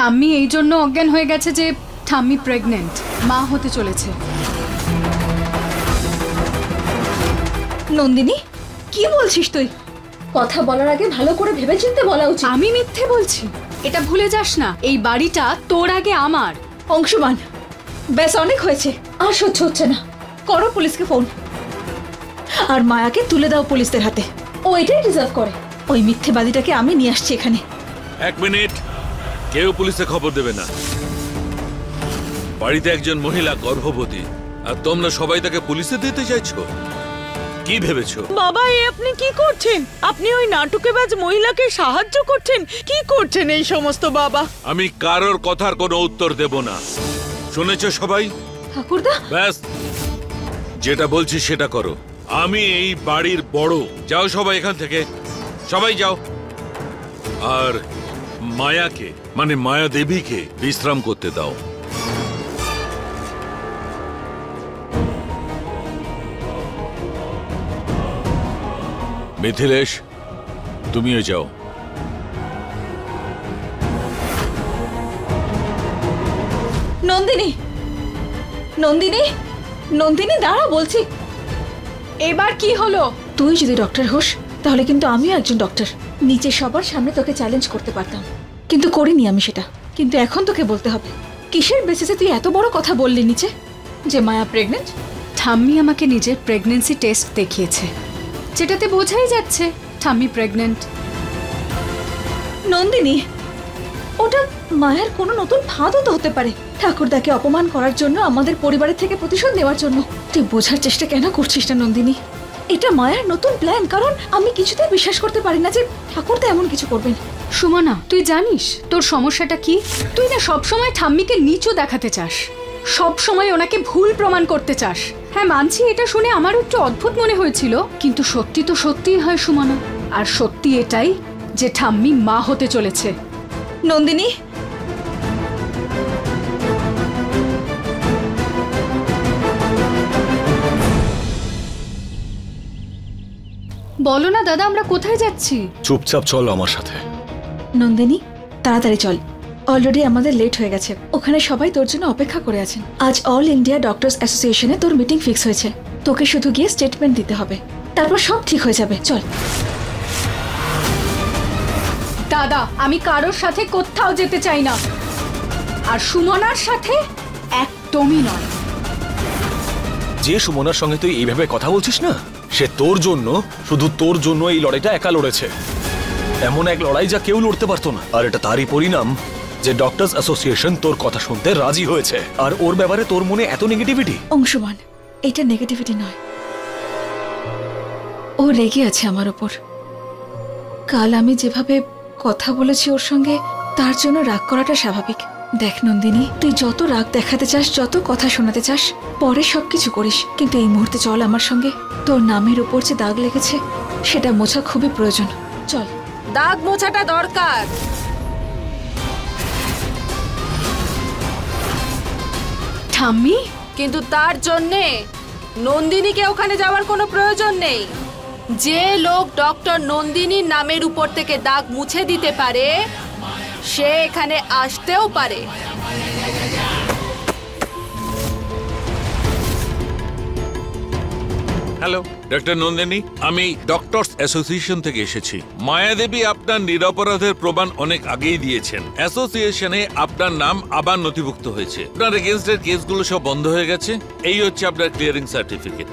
ঠাম্মি এই জন্য অজ্ঞান হয়ে গেছে যে ঠাম্মি প্রেগনেন্ট, মা হতে চলেছে। নন্দিনী, কি বলছিস তুই? কথা বলার আগে ভালো করে ভেবেচিন্তে বলা উচিত। আমি মিথ্যে বলছি? এটা ভুলে যাস না, এই বাড়িটা তোর আগে আমার। অংশুমান, ব্যাস অনেক হয়েছে, আর সহ্য হচ্ছে না। করো পুলিশকে ফোন, আর মায়াকে তুলে দাও পুলিশদের হাতে। ও এটাই ডিজার্ভ করে। ওই মিথ্যেবাদীটাকে আমি নিয়ে আসছি এখানে। এক মিনিট, কেউ পুলিশে খবর দেবে না। বাড়িতে একজন মহিলা গর্ভবতী, আর তোমরা সবাই তাকে পুলিশে দিতে চাইছো? কি ভেবেছো? বাবা, এই আপনি কি করছেন? আপনি ওই নাটকেবাজ মহিলাকে সাহায্য করছেন? কি করছেন এই সমস্ত বাবা? আমি কারোর কথার কোনো উত্তর দেব না। শুনেছো সবাই? ঠাকুরদা, ব্যাস, যেটা বলছি সেটা করো। আমি এই বাড়ির বড়। যাও সবাই এখান থেকে, সবাই যাও। আর মায়াকে, মানে মায়া দেবীকে বিশ্রাম করতে দাও। মিথিলেশ, তুমিও যাও। নন্দিনী, নন্দিনী, নন্দিনী দাঁড়া বলছি। এবার কি হলো? তুই যদি ডক্টর হোস তাহলে কিন্তু আমিও একজন ডক্টর। নিচে সবার সামনে তোকে চ্যালেঞ্জ করতে পারতাম, কিন্তু করিনি আমি সেটা। কিন্তু এখন তোকে বলতে হবে, কিসের বেসিসে তুই এত বড় কথা বললি নিচে যে মায়া প্রেগনেন্ট? ঠাম্মি আমাকে নিজের প্রেগন্যান্সি টেস্ট দেখিয়েছে, যেটাতে বোঝাই যাচ্ছে ঠাম্মি প্রেগনেন্ট। নন্দিনী, ওটা মায়ের কোনো নতুন ফাঁদও তো হতে পারে, ঠাকুরদাকে অপমান করার জন্য, আমাদের পরিবারের থেকে প্রতিশোধ নেওয়ার জন্য। তুই বোঝার চেষ্টা কেন করছিস না নন্দিনী? এটা মায়ের নতুন প্ল্যান, কারণ আমি কিছুতেই বিশ্বাস করতে পারি না যে ঠাকুরদা এমন কিছু করবেন। সুমনা, তুই জানিস তোর সমস্যাটা কি? তুই না সবসময় ঠাম্মিকে নিচু দেখাতে চাস, সব সময় ওনাকে ভুল প্রমাণ করতে চাস। হ্যাঁ মানছি, এটা শুনে আমারও একটু অদ্ভুত মনে হয়েছিল, কিন্তু সত্যি তো সত্যিই হয় সুমনা। আর সত্যি এটাই যে ঠাম্মি মা হতে চলেছে। নন্দিনী, বলো না দাদা, আমরা কোথায় যাচ্ছি? চুপচাপ চলো আমার সাথে। নন্দিনী তাড়াতাড়ি চল, অলরেডি আমাদের লেট হয়ে গেছে। ওখানে সবাই তোর জন্য অপেক্ষা করে আছেন। আজ অল ইন্ডিয়া ডক্টরস অ্যাসোসিয়েশনে তোর মিটিং ফিক্স হয়েছে। তোকে শুধু গিয়ে স্টেটমেন্ট দিতে হবে, তারপর সব ঠিক হয়ে যাবে। চল। দাদা, আমি কারোর সাথে কোথাও যেতে চাই না, আর সুমনার সাথে একদমই নয়। যে সুমনার সঙ্গে তুই এইভাবে কথা বলছিস না, সে তোর জন্য, শুধু তোর জন্য এই লড়াইটা একা লড়েছে। এমন এক লড়াই যা কেউ লড়তে পারতো না। আর এটা তারই পরিণাম যে ডক্টরস অ্যাসোসিয়েশন তোর কথা শুনতে রাজি হয়েছে। আর ওর ব্যাপারে তোর মনে এত নেগেটিভিটি। অংশুমান, এটা নেগেটিভিটি নয়, ও রেগে আছে আমার ওপর। কাল আমি যেভাবে কথা বলেছি ওর সঙ্গে, তার জন্য রাগ করাটা স্বাভাবিক। দেখ নন্দিনী, তুই যত রাগ দেখাতে চাস, যত কথা শোনাতে চাস, পরে সবকিছু করিস, কিন্তু এই মুহূর্তে চল আমার সঙ্গে। তোর নামের উপর যে দাগ লেগেছে সেটা মোছা খুবই প্রয়োজন। চল। দাগ মোছাটা দরকার। ঠাম্মি, কিন্তু তার জন্যে নন্দিনীকে ওখানে যাওয়ার কোনো প্রয়োজন নেই। যে লোক ডক্টর নন্দিনীর নামের উপর থেকে দাগ মুছে দিতে পারে, সে এখানে আসতেও পারে। হ্যালো ডক্টর নন্দিনী, আমি ডক্টরস অ্যাসোসিয়েশন থেকে এসেছি। মায়া দেবী আপনার নিরপরাধের প্রমাণ অনেক আগেই দিয়েছেন। অ্যাসোসিয়েশনে আপনার নাম আবার নথিভুক্ত হয়েছে। আপনার এগেইনস্টের কেসগুলো সব বন্ধ হয়ে গেছে। এই হচ্ছে আপনার clearing certificate.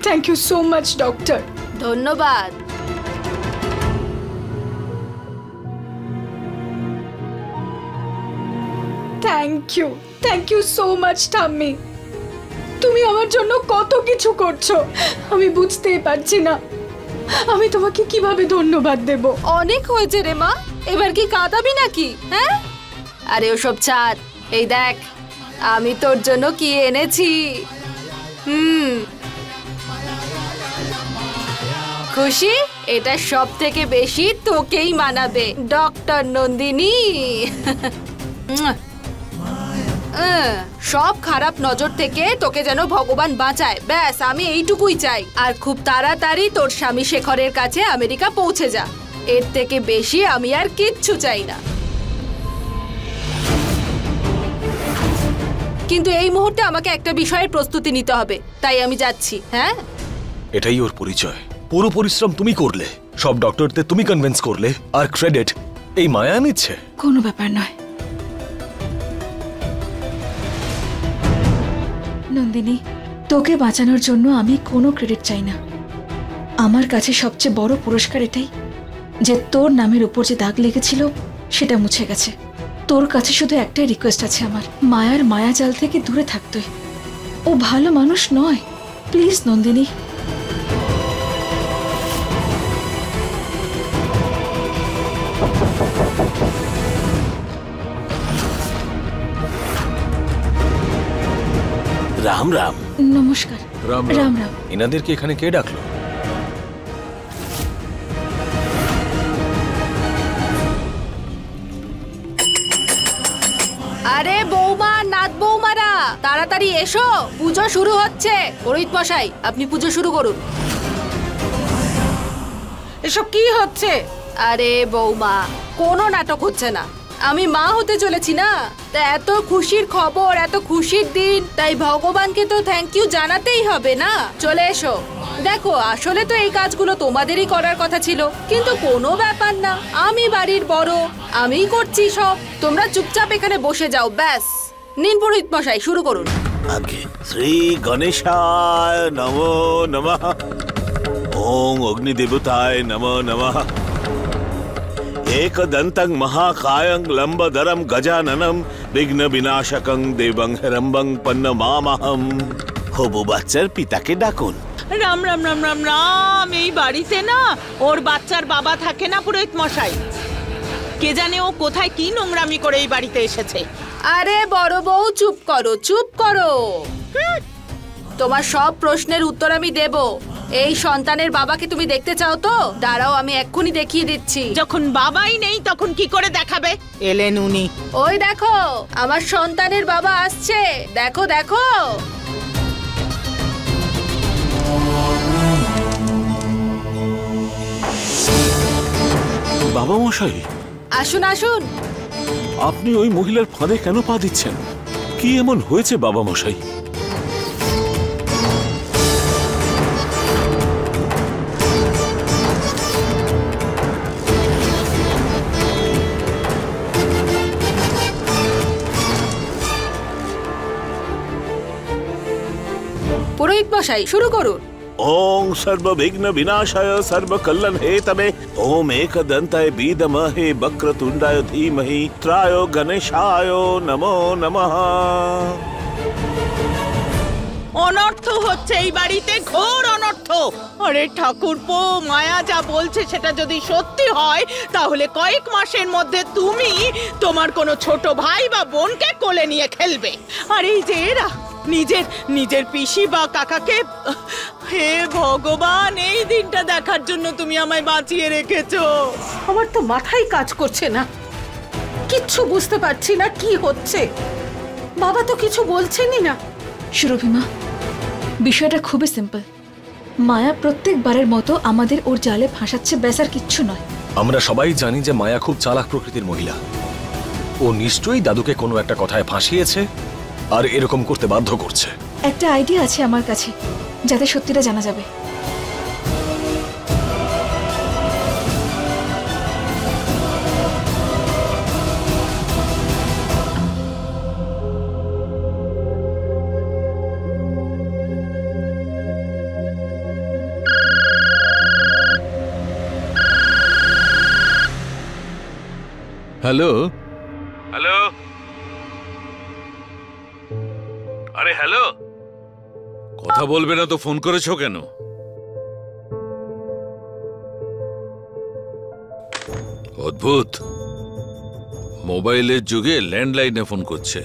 Thank you so much doctor. ধন্যবাদ। থ্যাংক ইউ সো মাচ ঠাম্মি। তুমি আমার জন্য কত কিছু করছো, আমি বুঝতেই পারছি না আমি তোমাকে কিভাবে ধন্যবাদ দেব। অনেক হয়েছে রে মা, এবার কি কাঁদাবি নাকি? হ্যাঁ, আরে ওসব ছাড়। এই দেখ আমি তোর জন্য কি এনেছি। খুশি? এটা সব থেকে বেশি তোকেই মানাবে, ডক্টর নন্দিনী। সব খারাপ নজর থেকে তোকে যেন ভগবান বাঁচায়, ব্যাস আমি এইটুকুই চাই। আর খুব তাড়াতাড়ি তোর স্বামী শেখরের কাছে আমেরিকা পৌঁছে যা। এর থেকে বেশি আমি আর কিচ্ছু চাই না। কিন্তু এই মুহূর্তে আমাকে একটা বিষয়ের প্রস্তুতি নিতে হবে, তাই আমি যাচ্ছি। হ্যাঁ, এটাই ওর পরিচয়। পুরো পরিশ্রম তুমি করলে, সব ডক্টরদের তুমি কনভিন্স করলে, আর ক্রেডিট এই মায়া নিচ্ছে। কোনো ব্যাপার নয় নন্দিনী, তোকে বাঁচানোর জন্য আমি কোনো ক্রেডিট চাই না। আমার কাছে সবচেয়ে বড় পুরস্কার এটাই যে তোর নামের উপর যে দাগ লেগেছিল সেটা মুছে গেছে। তোর কাছে শুধু একটাই রিকোয়েস্ট আছে আমার, মায়ার মায়াজাল থেকে দূরে থাকতে। ও ভালো মানুষ নয়, প্লিজ নন্দিনী। রাম রাম। নমস্কার। রাম রাম রাম। এনাদেরকে এখানে কে ডাকলো? আরে বৌমা, নাথ বৌমারা, তাড়াতাড়ি এসো, পুজো শুরু হচ্ছে। পুরোহিত মশাই, আপনি পুজো শুরু করুন। এসব কি হচ্ছে? আরে বৌমা, কোনো নাটক হচ্ছে না। আমি মা হতে চলেছি না, তা এত খুশির খবর, এত খুশির দিন, তাই ভগবানকে তো থ্যাংক ইউ জানাতেই হবে না। চলে এসো। দেখো, আসলে তো এই কাজগুলো তোমাদেরই করার কথা ছিল, কিন্তু কোনো ব্যাপার না, আমি বাড়ির বড়, আমিই করছি সব। তোমরা চুপচাপ এখানে বসে যাও, ব্যাস। নিন পুরোহিত মশাই, শুরু করুন। আগে শ্রী গণেশায় নমো নমঃ। ওং অগ্নিদেবতায় নমো নমঃ। एकदन्तं महाकायं लंबधरं गजाननं विघ्न विनाशकं देवं हिरम्बं पन्नमामहं। হবু বাচ্চার পিতাকে ডাকুন। রাম রাম রাম রাম রাম। এই বাড়িতে না ওর বাচ্চার বাবা থাকে না পুরোহিত মশাই। কে জানে ও কোথায় কি নোংরামি করে এই বাড়িতে এসেছে। আরে বড় বউ, চুপ করো, চুপ করো। তোমার সব প্রশ্নের উত্তর আমি দেব। এই সন্তানের বাবাকে তুমি দেখতে চাও তো? দাঁড়াও, আমি এক্ষুনি দেখিয়ে দিচ্ছি। যখন বাবাই নেই তখন কি করে দেখাবে? এলেন উনি। ওই দেখো, আমার সন্তানের বাবা আসছে, দেখো দেখো। বাবা মশাই, আসুন আসুন। আপনি ওই মহিলার ফাঁদে কেন পা দিচ্ছেন? কি এমন হয়েছে বাবা মশাই? পুরোহিত মশাই, শুরু করুন। ওং সর্ববিঘ্ন বিনাশায় সর্বকল্যাণ হেতবে ওম একদন্তায় বিদমহে বক্রতুণ্ডায় ধীমহি ত্রায় গণেশায় নমো নমঃ। অনর্থ হচ্ছে এই বাড়িতে, ঘোর অনর্থ। আরে ঠাকুরপো, মায়া যা বলছে সেটা যদি সত্যি হয় তাহলে কয়েক মাসের মধ্যে তুমি তোমার কোনো ছোট ভাই বা বোনকে কোলে নিয়ে খেলবে। আর এই যে এরা নিজের নিজের পিসি বা কাকাকে, হে ভগবান, এই দিনটা দেখার জন্য তুমি আমায় বাঁচিয়ে রেখেছো। আমার তো মাথায় কাজ করছে না, কিচ্ছু বুঝতে পারছি না কি হচ্ছে। বাবা তো কিছু বলছেনই না। সুরভিমা, বিষয়টা খুবই সিম্পল। মায়া প্রত্যেকবারের মতো আমাদের ওর জালে ফাঁসাচ্ছে, ব্যাস, আর কিচ্ছু নয়। আমরা সবাই জানি যে মায়া খুব চালাক প্রকৃতির মহিলা। ও নিশ্চয়ই দাদুকে কোনো একটা কথায় ফাঁসিয়েছে আর এরকম করতে বাধ্য করছে। একটা আইডিয়া আছে আমার কাছে, যাতে সত্যিটা জানা যাবে। হ্যালো হ্যালো, আরে হ্যালো, কথা বলবে না তো ফোন করেছো কেন? অদ্ভুত, মোবাইলের যুগে ল্যান্ডলাইনে ফোন করছে।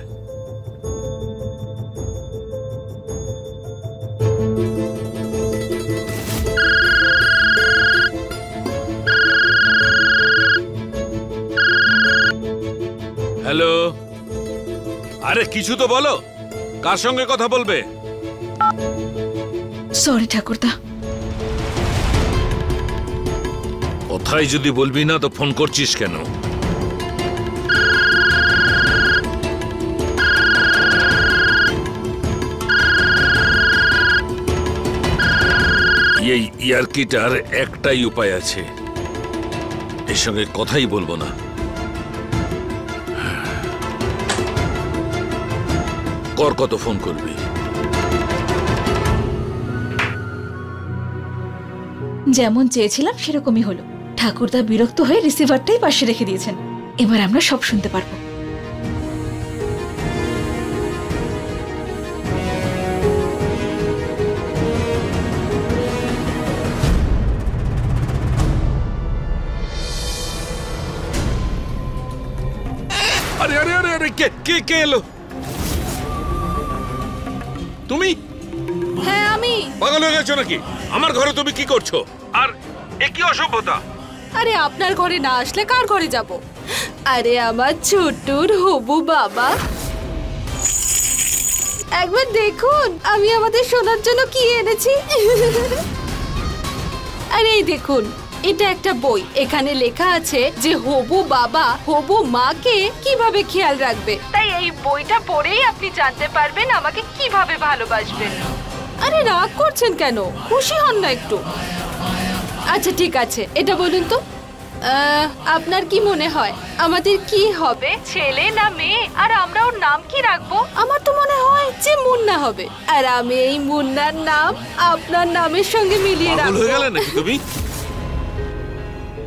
হ্যালো, আরে কিছু তো বলো, কার সঙ্গে কথা বলবে? সরি ঠাকুরদা। কথাই যদি বলবি না তো ফোন করছিস কেন? এই ইয়ার্কিটার একটাই উপায় আছে, এর সঙ্গে কথাই বলবো না। কর, কত ফোন করবি? যেমন চেয়েছিলাম সেরকমই হলো। ঠাকুরদা বিরক্ত হয়ে রিসিভারটাই পাশে রেখে দিয়েছেন। এবার আমরা সব শুনতে পারবো। আরে আরে আরে আরে, কে কে কে এলো? তুমি? হ্যাঁ আমি। পাগল হয়ে গেছো নাকি? আমার ঘরে তুমি কি করছো? আর এ কি অসভ্যতা! আরে আপনার ঘরে না আসলে কার ঘরে যাব? আরে আমার ছোট্টুর হবু বাবা, একবার দেখুন আমি আমাদের শোনার জন্য কি এনেছি। আরে এই দেখুন, এটা একটা বই। এখানে লেখা আছে যে হবু বাবা হবু মাকে কিভাবে খেয়াল রাখবে। তাই এই বইটা পড়েই আপনি জানতে পারবেন আমাকে কিভাবে ভালোবাসবেন। আরে রাগ করছেন কেন? খুশি হন না একটু? আচ্ছা ঠিক আছে, এটা বলুন তো, আপনার কি মনে হয় আমাদের কি হবে, ছেলে না মেয়ে? আর আমরা ওর নাম কি রাখবো? আমার তো মনে হয় যে মুন্না হবে। আর আমি এই মুন্নার নাম আপনার নামের সঙ্গে মিলিয়ে পাগল রাখবো। হয়ে গেলে নাকি তুমি?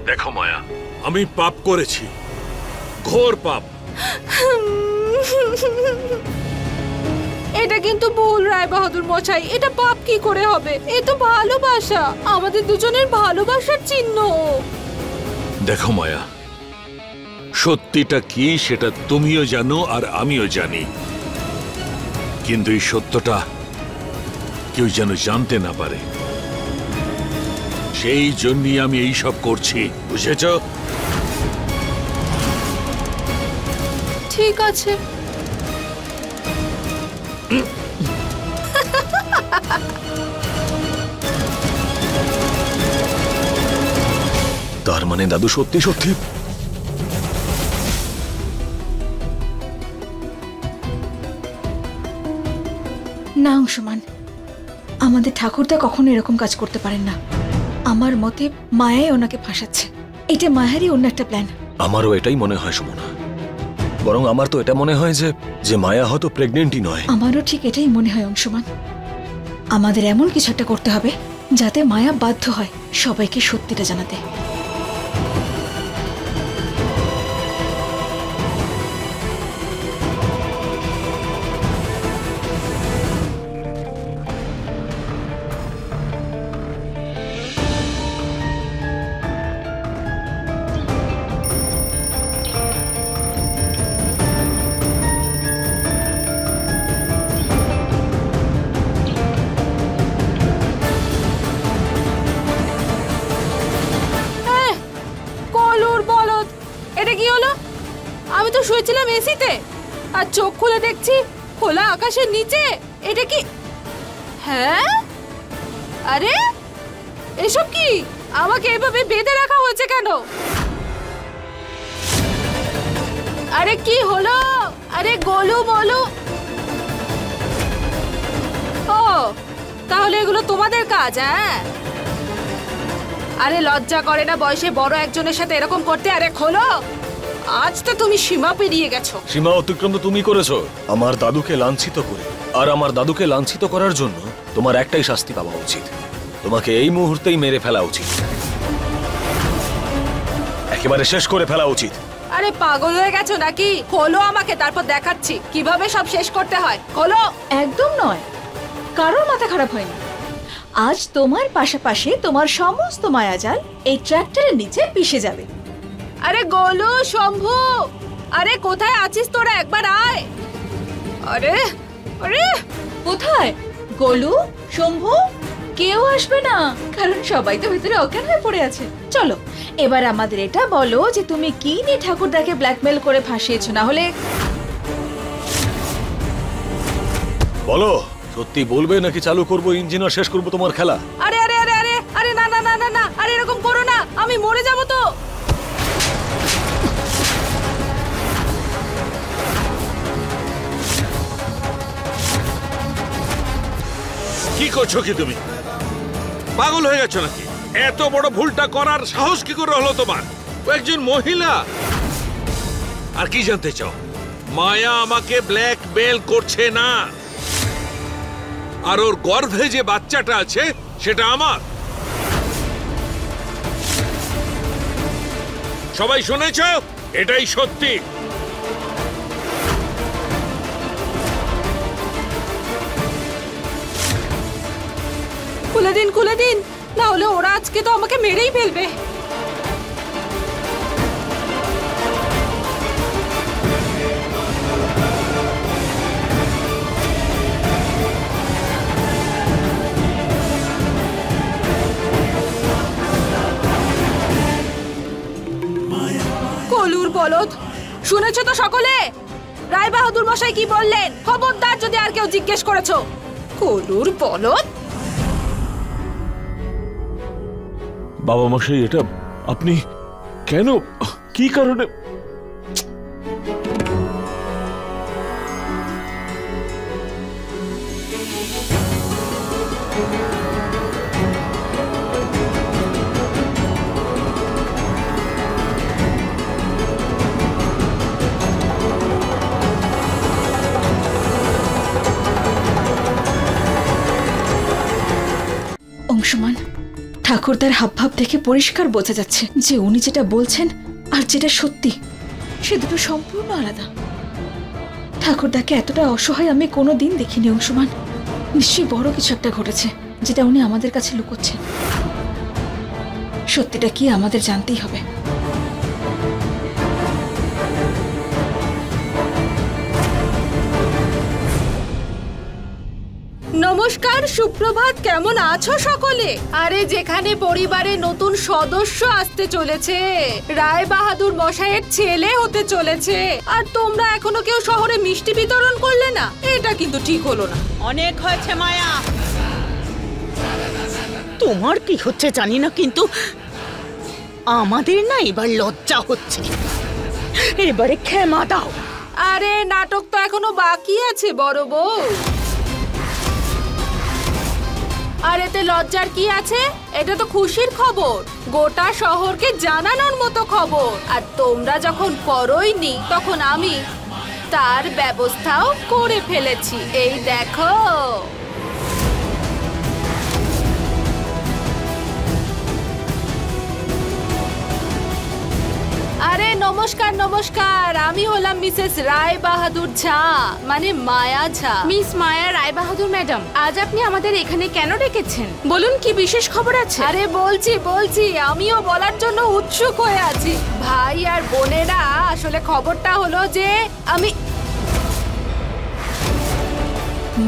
দেখো মায়া, আমি পাপ করেছি, ঘোর পাপ। এটা কিন্তু ভুল রায় বাহাদুর মশাই, এটা পাপ কি করে হবে? এ তো ভালোবাসা, আমাদের দুজনের ভালোবাসার চিহ্ন। দেখো মায়া, সত্যিটা কি সেটা তুমিও জানো আর আমিও জানি, কিন্তু এই সত্যটা কেউ যেন জানতে না পারে, সেই জন্যই আমি এই সব করছি, বুঝেছ? ঠিক আছে। তার মানে দাদু সত্যি সত্যি? না অংশমান, আমাদের ঠাকুরদা কখনো এরকম কাজ করতে পারেন না। আমার মতে মায়াই ওনাকে ফাঁসাচ্ছে। এটা মায়ারই অন্য একটা প্ল্যান। আমারও এটাই মনে হয় সুমনা। বরং আমার তো এটা মনে হয় যে মায়া হয়তো প্রেগনেন্টই নয়। আমারও ঠিক এটাই মনে হয় অংশমান। আমাদের এমন কিছু একটা করতে হবে যাতে মায়া বাধ্য হয় সবাইকে সত্যিটা জানাতে। আমি তো শুয়েছিলাম এসিতে, আর চোখ খুলে দেখছি খোলা আকাশের নিচে। এটা কি? হ্যাঁ, আরে এসব কি? আমাকে এভাবে বেঁধে রাখা হয়েছে কেন? আরে কি হলো? আরে গোলু বলু। ও তাহলে এগুলো তোমাদের কাজ? হ্যাঁ, আরে লজ্জা করে না বয়সে বড় একজনের সাথে এরকম করতে? আরে খোলো, আজ তো তুমি সীমা পেরিয়ে গেছো। সীমা অতিক্রম তো তুমি করেছো, আমার দাদুকে লাঞ্ছিত করে। আর আমার দাদুকে লাঞ্ছিত করার জন্য তোমার একটাই শাস্তি পাওয়া উচিত। তোমাকে এই মুহূর্তেই মেরে ফেলা উচিত, একেবারে শেষ করে ফেলা উচিত। আরে পাগল হয়ে গেছো নাকি? খোলো আমাকে, তারপর দেখাচ্ছি কিভাবে সব শেষ করতে হয়। খোলো। একদম নয়, কারোর মাথা খারাপ হয়নি। আজ তোমার পাশাপাশি তোমার সমস্ত মায়াজাল এই ট্র্যাক্টরের নিচে পিষে যাবে। আরে গোলু, শম্ভু, আরে কোথায় আছিস তোরা? একবার আয়। আরে আরে কোথায়? গোলু, শম্ভু, কেউ আসবে না, কারণ সবাই তো ভিতরে অজ্ঞান হয়ে পড়ে আছে। চলো এবার আমাদের এটা বলো যে তুমি কি নিয়ে ঠাকুরদাকে ব্ল্যাকমেল করে ফাঁসিয়েছো। না হলে বলো, সত্যি বলবে নাকি চালু করবো ইঞ্জিন আর শেষ করবো তোমার খেলা? আরে আরে আরে আরে আরে না না না না না, আরে এরকম করো না। আমি আমি মরে যাব তো। কি করছো কি তুমি? পাগল হয়ে গেছো নাকি? এত বড় ভুলটা করার সাহস কি করে হলো তোমার? ও একজন মহিলা। আর কি জানতে চাও? মায়া আমাকে ব্ল্যাকমেল করছে না, আর ওর গর্ভে যে বাচ্চাটা আছে সেটা আমার। সবাই শুনেছ? এটাই সত্যি। খুলে দিন, না হলে ওরা আজকে তো আমাকে মেরেই ফেলবে। কলুর বলদ, শুনেছ তো সকলে? রায় বাহাদুর মশাই কি বললেন? খবরদার যদি আর কেউ জিজ্ঞেস করেছো। কলুর বলদ। বাবা মশাই, এটা আপনি কেন, কি কারণে? অংশমান, ঠাকুরদার হাবভাব দেখে পরিষ্কার বোঝা যাচ্ছে যে উনি যেটা বলছেন আর যেটা সত্যি সে দুটো সম্পূর্ণ আলাদা। ঠাকুরদাকে এতটা অসহায় আমি কোনোদিন দেখিনি অংশমান। নিশ্চয়ই বড় কিছু একটা ঘটেছে যেটা উনি আমাদের কাছে লুকোচ্ছেন। সত্যিটা কি আমাদের জানতেই হবে। নমস্কার, সুপ্রভাত। কেমন আছো সকলে? আরে যেখানে পরিবারে নতুন সদস্য আসতে চলেছে, রায় বাহাদুর মশাইয়ের ছেলে হতে চলেছে, আর তোমরা এখনো কেউ শহরে মিষ্টি বিতরণ করলে না, এটা কিন্তু ঠিক হলো না। অনেক হয়েছে মায়া, তোমার কি হচ্ছে জানি না, কিন্তু আমাদের না এবার লজ্জা হচ্ছে। এবারে ক্ষমা দাও। আরে নাটক তো এখনো বাকি আছে বড় বউ। আর এতে লজ্জার কি আছে? এটা তো খুশির খবর, গোটা শহরকে জানানোর মতো খবর। আর তোমরা যখন করোইনি তখন আমি তার ব্যবস্থাও করে ফেলেছি। এই দেখো। আরে নমস্কার নমস্কার, আমি হলাম মিসেস রায় বাহাদুর ঝা, মানে মায়া ঝা। মিস মায়া রায় বাহাদুর ম্যাডাম, আজ আপনি আমাদের এখানে কেন ডেকেছেন? বলুন, কি বিশেষ খবর আছে? আরে বলছি, আমিও বলার জন্য উৎসুক হয়ে আছি। ভাই আর বোনেরা, আসলে খবরটা হলো যে আমি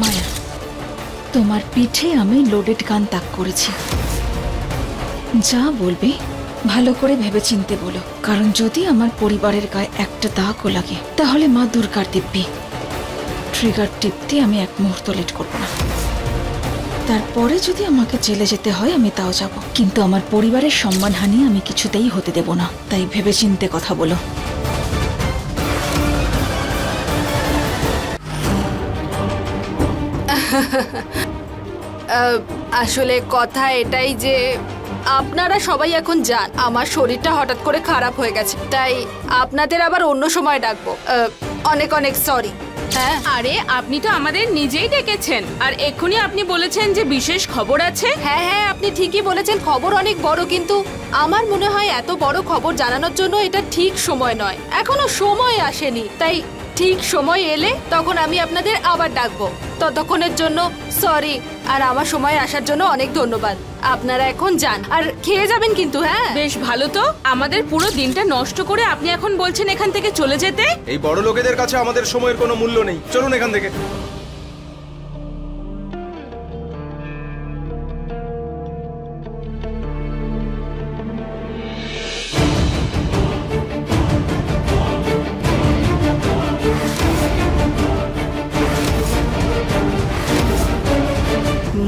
মায়া, তোমার পিঠে আমি লোডেড গান তাক করেছি। যা বলবে ভালো করে ভেবে চিনতে বলো, কারণ যদি আমার পরিবারের গায়ে একটা দাগও লাগে তাহলে মা দুর্গার দিব্যি। ট্রিগার টিপতে আমি এক মুহূর্ত লেট করব না। তারপরে যদি আমাকে জেলে যেতে হয় আমি তাও যাব, কিন্তু আমার পরিবারের সম্মানহানি আমি কিছুতেই হতে দেব না। তাই ভেবে চিনতে কথা বলো। আসলে কথা এটাই যে আপনারা সবাই এখন যান, আমার শরীরটা হঠাৎ করে খারাপ হয়ে গেছে, তাই আপনাদের আবার অন্য সময় ডাকবো। অনেক অনেক সরি। হ্যাঁ, আরে আপনি তো আমাদের নিজেই ডেকেছেন, আর এক্ষুনি আপনি বলেছেন যে বিশেষ খবর আছে। হ্যাঁ, আপনি ঠিকই বলেছেন, খবর অনেক বড়, কিন্তু আমার মনে হয় এত বড় খবর জানানোর জন্য এটা ঠিক সময় নয়। এখনো সময় আসেনি, তাই ঠিক সময় এলে তখন আমি আপনাদের আবার ডাকবো। ততক্ষণের জন্য সরি, আর আমার সময় আসার জন্য অনেক ধন্যবাদ। আপনারা এখন যান, আর খেয়ে যাবেন কিন্তু। হ্যাঁ, বেশ ভালো তো, আমাদের পুরো দিনটা নষ্ট করে আপনি এখন বলছেন এখান থেকে চলে যেতে। এই বড় লোকেদের কাছে আমাদের সময়ের কোনো মূল্য নেই। চলুন এখান থেকে।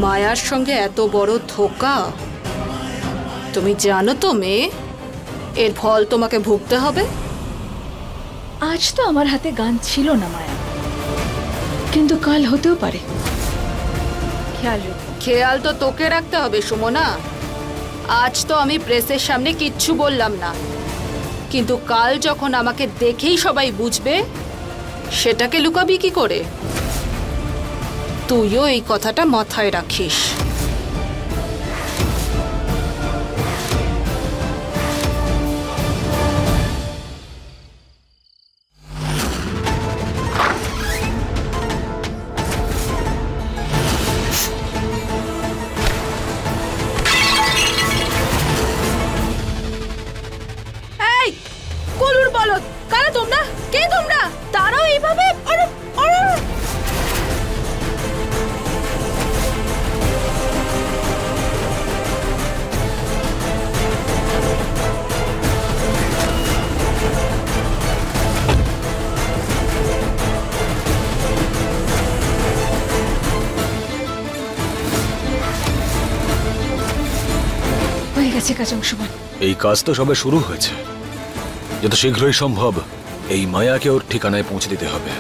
মায়ার সঙ্গে এত বড় ধোঁকা। তুমি জানো তো মেয়ে, এর ফল তোমাকে ভুগতে হবে। আজ তো আমার হাতে গান ছিল না মায়া, কিন্তু কাল হতেও পারে। খেয়াল রেখো। খেয়াল তো তোকে রাখতে হবে সুমনা। আজ তো আমি প্রেসের সামনে কিচ্ছু বললাম না, কিন্তু কাল যখন আমাকে দেখেই সবাই বুঝবে, সেটাকে লুকাবি কি করে? তুইও এই কথাটা মাথায় রাখিস। কলুর বলদ, কারা তোমরা? কে তোমরা? তারাও এইভাবে হয়ে গেছে কাজ অংশমান। এই কাজ তো সবে শুরু হয়েছে। যত শীঘ্রই সম্ভব এই মায়াকে ওর ঠিকানায় পৌঁছে দিতে হবে।